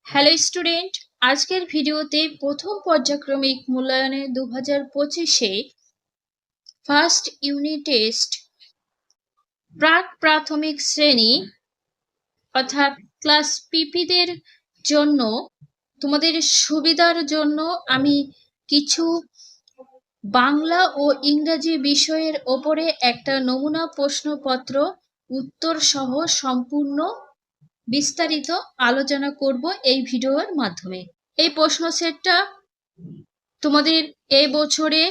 Hello student, আজকের ভিডিওতে প্রথম পর্যায়ক্রমিক মূল্যায়নে 2025-এ ফার্স্ট ইউনিট টেস্ট প্রাক প্রাথমিক শ্রেণী অর্থাৎ ক্লাস পিপিদের জন্য তোমাদের সুবিধার জন্য আমি কিছু বাংলা ও ইংরেজি বিষয়ের ওপরে একটা নমুনা প্রশ্নপত্র উত্তর সহ সম্পূর্ণ বিস্তারিত আলোচনা করব এই ভিডিওর মাধ্যমে। এই প্রশ্ন সেটটা তোমাদের এই বছরে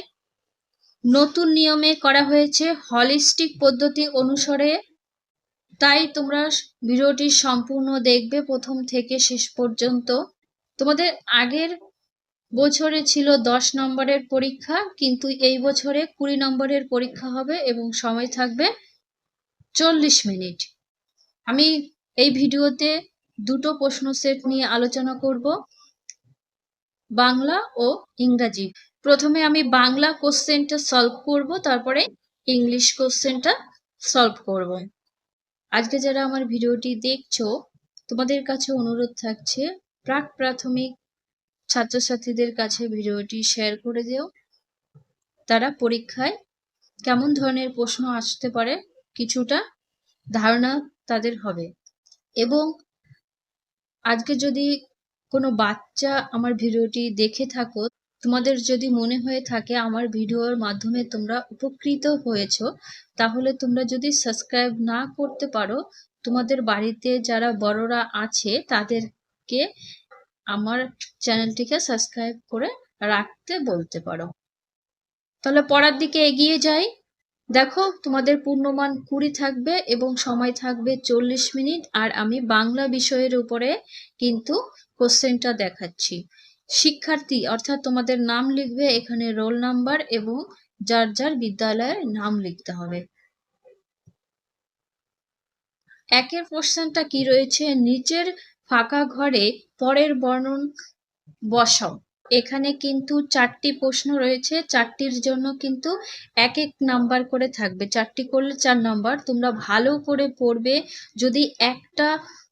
নতুন নিয়মে করা হয়েছে হলিস্টিক পদ্ধতি অনুসারে, তাই তোমরা ভিডিওটি সম্পূর্ণ দেখবে প্রথম থেকে শেষ পর্যন্ত। তোমাদের আগের বছরে ছিল 10 নম্বরের পরীক্ষা, কিন্তু এই বছরে 20 নম্বরের পরীক্ষা হবে এবং সময় থাকবে 40 মিনিট। আমি এই ভিডিওতে দুটো প্রশ্ন সেট নিয়ে আলোচনা করব, বাংলা ও ইংরাজি। প্রথমে আমি বাংলা কোশ্চেনটা সলভ করব, তারপরে ইংলিশ কোশ্চেনটা সলভ করব। আজকে যারা আমার ভিডিওটি দেখছো, তোমাদের কাছে অনুরোধ থাকছে প্রাক প্রাথমিক ছাত্রছাত্রীদের কাছে ভিডিওটি শেয়ার করে দিও। তারা পরীক্ষায় কেমন ধরনের প্রশ্ন আসতে পারে কিছুটা ধারণা তাদের হবে। এবং আজকে যদি কোনো বাচ্চা আমার ভিডিওটি দেখে থাকো, তোমাদের যদি মনে হয়ে থাকে আমার ভিডিওর মাধ্যমে তোমরা উপকৃত হয়েছো, তাহলে তোমরা যদি সাবস্ক্রাইব না করতে পারো, তোমাদের বাড়িতে যারা বড়রা আছে তাদেরকে আমার চ্যানেলটিকে সাবস্ক্রাইব করে রাখতে বলতে পারো। তাহলে পড়ার দিকে এগিয়ে যাই। দেখো, তোমাদের পূর্ণমান 20 থাকবে এবং সময় থাকবে 40 মিনিট। আর আমি বাংলা বিষয়ের উপরে কিন্তু কোশ্চেনটা দেখাচ্ছি। শিক্ষার্থী অর্থাৎ তোমাদের নাম লিখবে, এখানে রোল নাম্বার এবং যার যার বিদ্যালয়ের নাম লিখতে হবে। একের কোশ্চেনটা কি রয়েছে, নিচের ফাঁকা ঘরে পরের বর্ণন বসাও। এখানে কিন্তু 4টি প্রশ্ন রয়েছে, 4টির জন্য কিন্তু 1-1 নাম্বার করে থাকবে। 4টি করলে 4 নাম্বার। তোমরা ভালো করে পড়বে। যদি একটা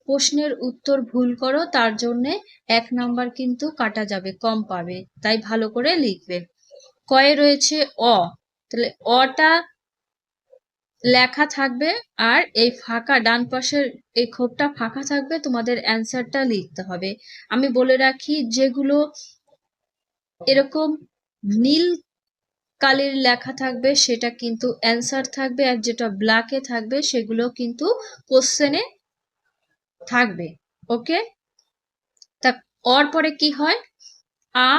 প্রশ্নের উত্তর ভুল করো তার জন্য 1 নাম্বার কিন্তু কাটা যাবে, কম পাবে, তাই ভালো করে লিখবে। কয়ে রয়েছে অ, তাহলে অটা লেখা থাকবে আর এই ফাঁকা ডান পাশের এই খোপটা ফাঁকা থাকবে, তোমাদের অ্যান্সারটা লিখতে হবে। আমি বলে রাখি, যেগুলো এরকম নীল কালির লেখা থাকবে সেটা কিন্তু অ্যান্সার থাকবে, আর যেটা ব্ল্যাকে থাকবে সেগুলো কিন্তু কোশ্চেনে থাকবে। ওকে, তা অর পরে কি হয় আ,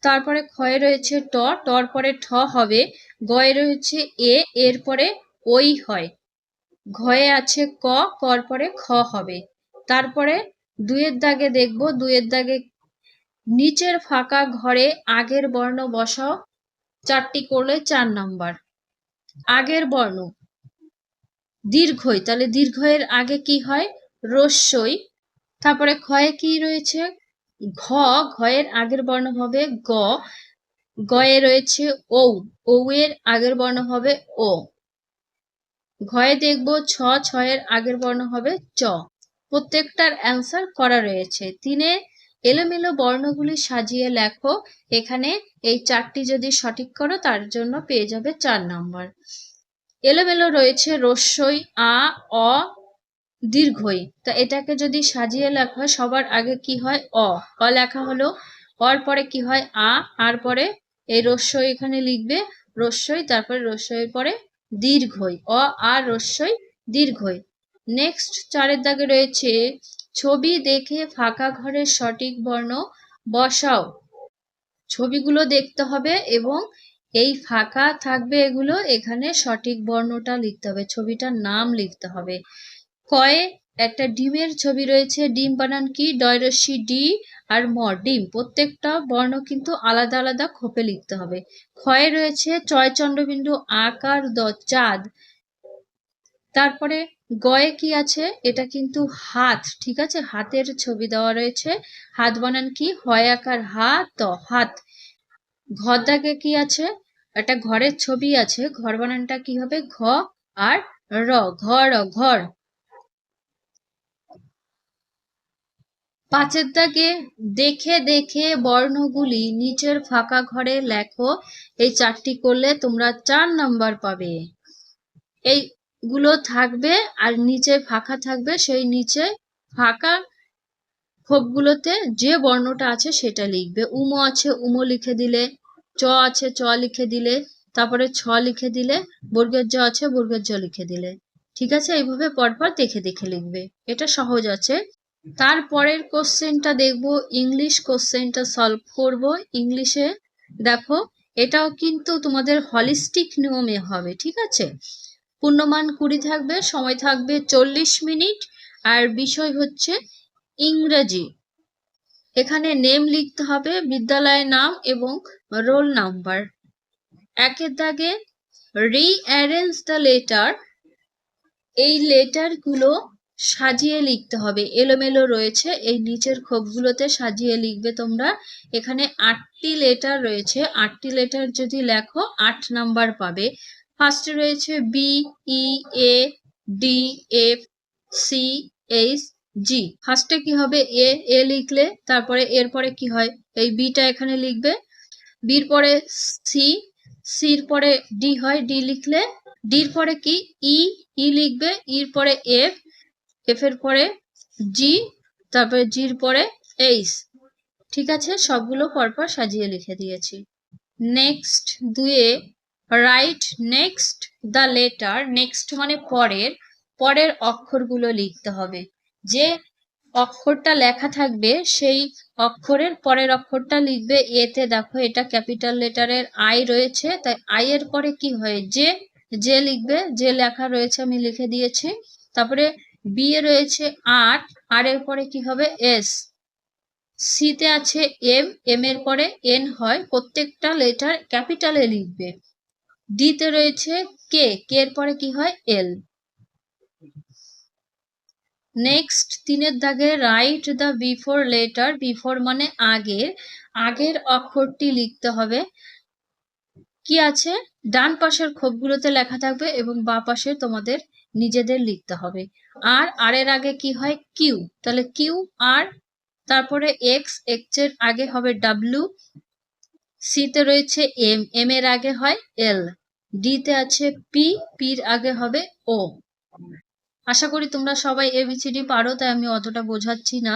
তারপরে ক্ষয়ে রয়েছে ট, টর পরে ঠ হবে, গয়ে রয়েছে এ, এর পরে ওই হয়, ঘয়ে আছে ক, কর পরে খ হবে। তারপরে 2-এর দাগে দেখবো, 2-এর দাগে নিচের ফাঁকা ঘরে আগের বর্ণ বসাও। 4টি করলে 4 নাম্বার। আগের বর্ণ দীর্ঘই, তাহলে দীর্ঘয়ের আগে কি হয় রস্যই। তারপরে ক্ষয়ে কি রয়েছে ঘ, ঘয়ের আগের বর্ণ হবে গ, গয়ে রয়েছে ঔ, ঔ এর আগের বর্ণ হবে ও। ঘয়ে দেখবো ছ, ছয়ের আগের বর্ণ হবে চ। প্রত্যেকটার অ্যান্সার করা রয়েছে। 3-এ এলোমেলো বর্ণগুলি সাজিয়ে লেখো। এখানে এই 4টি যদি সঠিক করো তার জন্য পেয়ে যাবে 4 নাম্বার। এলোমেলো রয়েছে রস্যই, আ, অ, দীর্ঘই, তা এটাকে যদি সাজিয়ে লেখা হয় সবার আগে কি হয় অ, অ লেখা হলো। অর পরে কি হয় আ, আর পরে এই রস্যই এখানে লিখবে রস্যই, তারপরে রস্যইয়ের পরে দীর্ঘই, অ আর রস্যই দীর্ঘই। নেক্সট 4-এর দাগে রয়েছে ছবি দেখে ফাঁকা ঘরের সঠিক বর্ণ বসাও। ছবিগুলো দেখতে হবে এবং এই ফাঁকা থাকবে এগুলো, এখানে সঠিক বর্ণটা লিখতে হবে, ছবিটার নাম লিখতে হবে। কয়ে একটা ডিমের ছবি রয়েছে, ডিম বানান কি ডয়রস্যি ডি আর ম, ডিম। প্রত্যেকটা বর্ণ কিন্তু আলাদা আলাদা খোপে লিখতে হবে। ক্ষয়ে রয়েছে চয় চন্দ্রবিন্দু আকার দ চাঁদ। তারপরে গয়ে কি আছে, এটা কিন্তু হাত, ঠিক আছে, হাতের ছবি দেওয়া রয়েছে। হাত বানান কি হয় আকার হা ত, হাত। ঘর দাগে কি আছে, একটা ঘরের ছবি আছে, ঘর বানানটা কি হবে ঘ আর র, ঘর ঘর। 5 দাগে দেখে দেখে বর্ণগুলি নিচের ফাঁকা ঘরে লেখো। এই 4টি করলে তোমরা 4 নাম্বার পাবে। এইগুলো থাকবে আর নিচে ফাঁকা থাকবে, সেই নিচে ফাঁকা খোপগুলোতে যে বর্ণটা আছে সেটা লিখবে। উম আছে উম লিখে দিলে, চ আছে চ লিখে দিলে, তারপরে ছ লিখে দিলে, বর্গের জ আছে বর্গের জ লিখে দিলে। ঠিক আছে, এইভাবে পরপর দেখে দেখে লিখবে, এটা সহজ আছে। তারপরের কোশ্চেনটা দেখবো, ইংলিশ কোশ্চেনটা সলভ করব। ইংলিশে দেখো, এটাও কিন্তু তোমাদের হলিস্টিক নিয়মে হবে, ঠিক আছে। পূর্ণমান 20 থাকবে, সময় থাকবে 40 মিনিট, আর বিষয় হচ্ছে ইংরেজি। এখানে নেম লিখতে হবে, বিদ্যালয়ের নাম এবং রোল নাম্বার। 1 দাগে রিঅ্যারেঞ্জ দ্য লেটার, এই লেটার গুলো সাজিয়ে লিখতে হবে, এলোমেলো রয়েছে, এই নিচের খোপগুলোতে সাজিয়ে লিখবে তোমরা। এখানে 8টি লেটার রয়েছে, 8টি লেটার যদি লেখো 8 নাম্বার পাবে। ফার্স্টে রয়েছে বি, ই, এ, ডি, এফ, সি, এইচ, জি। ফার্স্টে কি হবে, এ লিখলে তারপরে এরপরে কি হয়, এই বিটা এখানে লিখবে, বির পরে সি, সির পরে ডি হয়, ডি লিখলে, ডির পরে কি ই লিখবে, ইর পরে এফ, এফ এর পরে জি, তারপরে জির পরে এইচ। ঠিক আছে, সবগুলো পরপর সাজিয়ে লিখে দিয়েছি। Next 2 right next the letter, next মানে পরের অক্ষরগুলো লিখতে হবে। যে অক্ষরটা লেখা থাকবে সেই অক্ষরের পরের অক্ষরটা লিখবে। এতে দেখো এটা ক্যাপিটাল লেটারের আই রয়েছে, তাই আই এর পরে কি হয়, যে লিখবে, যে লেখা রয়েছে আমি লিখে দিয়েছি। তারপরে বি এ রয়েছে আর, আর এর পরে কি হবে এস। সিতে আছে এম, এম এর পরে এন হয়, প্রত্যেকটা লেটার ক্যাপিটালে লিখবে। ডি তে রয়েছে কে, কে এর পরে কি হয় এল। নেক্সট 3 দাগে write the before letter, before মানে আগের অক্ষরটি লিখতে হবে। কি আছে, ডান পাশের খোপগুলোতে লেখা থাকবে এবং বাঁ পাশে তোমাদের নিজেদের লিখতে হবে। আর এর আগে কি হয় কিউ, তাহলে কিউ আর, তারপরে এক্স, এক্স এর আগে হবে ডাব্লিউ, সি তে রয়েছে এম, এম এর আগে হয় এল, ডি তে আছে পি, পির আগে হবে ও। আশা করি তোমরা সবাই এবিসিডি পারো, তাই আমি অতটা বোঝাচ্ছি না।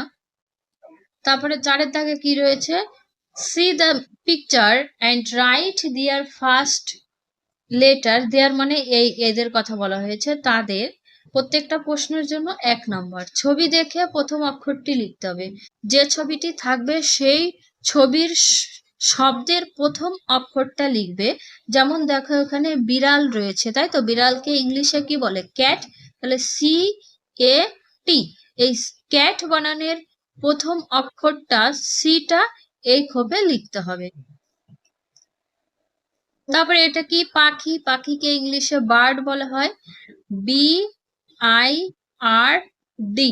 তারপরে 4 দাগে কি রয়েছে, see the picture and write their first letter, their মানে এই এদের কথা বলা হয়েছে, তাদের প্রত্যেকটা প্রশ্নের জন্য 1 নম্বর। ছবি দেখে প্রথম অক্ষরটি লিখতে হবে, যে ছবিটি থাকবে সেই ছবির শব্দের প্রথম অক্ষরটা লিখবে। যেমন দেখো এখানে বিড়াল রয়েছে, তাই তো, বিড়ালকে ইংলিশে কি বলে ক্যাট, তাহলে সি এ টি, এই ক্যাট বানানের প্রথম অক্ষরটা সিটা এই খোপে লিখতে হবে। তারপরে এটা কি পাখি, পাখিকে ইংলিশে বার্ড বলা হয়, B I R D,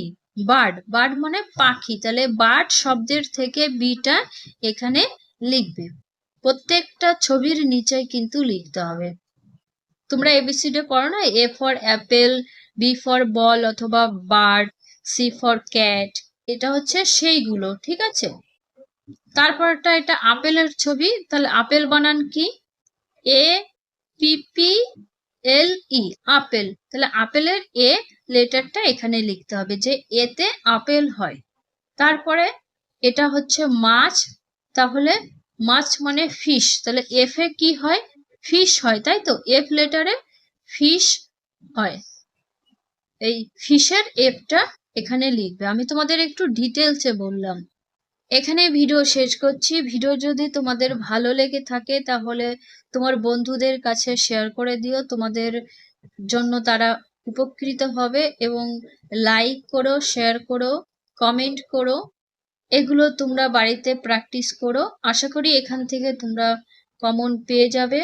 bird, bird মানে পাখি, তাহলে বার্ড শব্দের থেকে বিটা এখানে লিখবে। প্রত্যেকটা ছবির নিচে কিন্তু লিখতে হবে। তোমরা এবিসিডি করো না, A for apple, B for ball অথবা বার্ড, সি ফর ক্যাট, এটা হচ্ছে সেইগুলো, ঠিক আছে। তারপরটা এটা আপেলের ছবি, তাহলে আপেল বানান কি, A P P L E, apple, তাহলে আপেলের এ লেটারটা এখানে লিখতে হবে, যে এতে আপেল হয়। তারপরে এটা হচ্ছে মাছ, তাহলে মাছ মানে ফিশ, তাহলে এফ এ কি হয় ফিশ হয়, তাই তো, এফ লেটারে ফিশ হয়, এই ফিশের এফটা এখানে লিখবে। আমি তোমাদের একটু ডিটেলসে বললাম। এখানে ভিডিও শেষ করছি। ভিডিও যদি তোমাদের ভালো লেগে থাকে তাহলে তোমার বন্ধুদের কাছে শেয়ার করে দিও, তোমাদের জন্য তারা উপকৃত হবে। এবং লাইক করো, শেয়ার করো, কমেন্ট করো, এগুলো তোমরা বাড়িতে প্র্যাকটিস করো। আশা করি এখান থেকে তোমরা কমন পেয়ে যাবে।